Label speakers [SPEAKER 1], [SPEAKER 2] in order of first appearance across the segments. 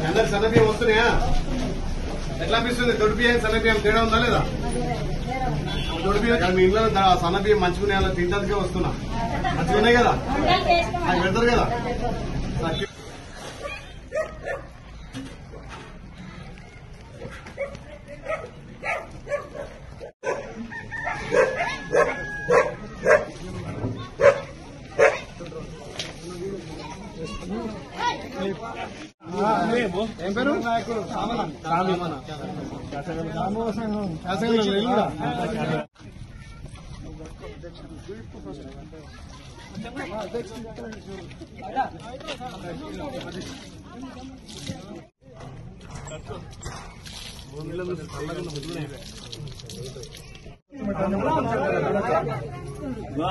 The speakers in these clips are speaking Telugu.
[SPEAKER 1] అందరు సన్నబియ్యం వస్తున్నాయా? ఎట్లా అనిపిస్తుంది? దొడ్డు బియ్యం సన్నబియ్యం తేడా ఉందా లేదా? దొడ్డు బియ్యం మీ ఇంట్లో సన్నబియ్యం మంచుకునే అలా తింటానికే వస్తున్నా. మంచిగా ఉన్నాయి కదా, అది పెడతారు కదా. ఏం పేరు?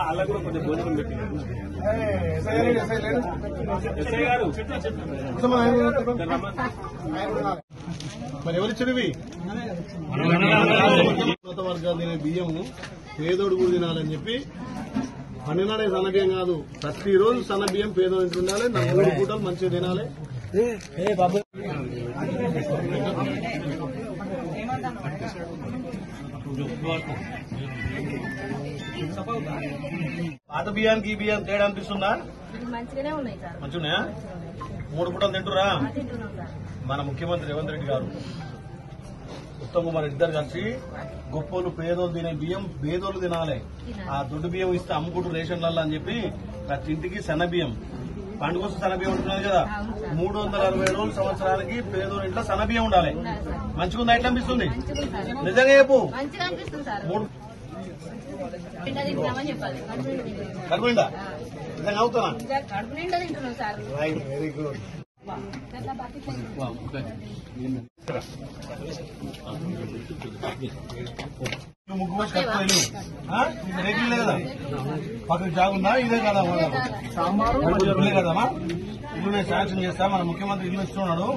[SPEAKER 2] అలా కూడా కొంచెం భోజనం పెట్టి
[SPEAKER 1] మరి ఎవరిచ్చినవి? ఉన్నత వర్గాలు తినే బియ్యము పేదోడు కూడా తినాలని చెప్పి పన్నెనాడే సన్నబియ్యం కాదు, ప్రతిరోజు సన్నబియ్యం పేదోడు ఇంటి ఉండాలి. 4 పూటలు మంచిగా తినాలి. పాత బియ్యానికి ఈ బియ్యం తేడా అనిపిస్తుందా?
[SPEAKER 3] మంచిగానే ఉన్నాయి సార్.
[SPEAKER 1] మంచిగా 3 పూటలు తింటురా? మన ముఖ్యమంత్రి రేవంత్ రెడ్డి గారు, ఉత్తమ్ కుమార్ ఇద్దరు కలిసి గొప్పలు పేదోళ్ళు తినే బియ్యం పేదోళ్ళు తినాలి, ఆ దొడ్డు బియ్యం ఇస్తే అమ్ముకుంటూ రేషన్లలో అని చెప్పి ప్రతి ఇంటికి సన్న బియ్యం పండుగ సన్న బియ్యం ఉంటున్నది కదా. 360 రోజుల సంవత్సరానికి పేదోళ్ళ ఇంట్లో సన్న బియ్యం ఉండాలి. మంచిగా ఉందా? ఎట్లా అనిపిస్తుంది? నిజంగా చెప్పు. కడుపు నిండా నిజంగా అవుతున్నా?
[SPEAKER 3] కడుపు నిండా తింటున్నాం సార్.
[SPEAKER 1] Right, very good. ముగ్గు వచ్చి కట్టుకోలేదు రేట్లు లేదా? పక్కన జాగుందా? ఇదే కదా ఇల్లే కదమ్మా. ఇల్లు నేను శాంక్షన్ చేస్తా. మన ముఖ్యమంత్రి ఇల్లు ఇస్తున్నాడు,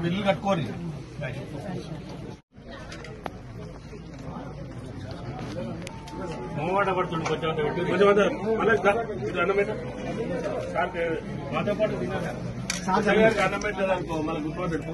[SPEAKER 1] ఇల్లు కట్టుకోరి.
[SPEAKER 2] మొహమాట పడుతుంది కొంచెం అన్నం పెట్ట మాతో పాటు తినాలి. అన్నం పెట్టలేదు అనుకో మన గుర్తు పెట్టు.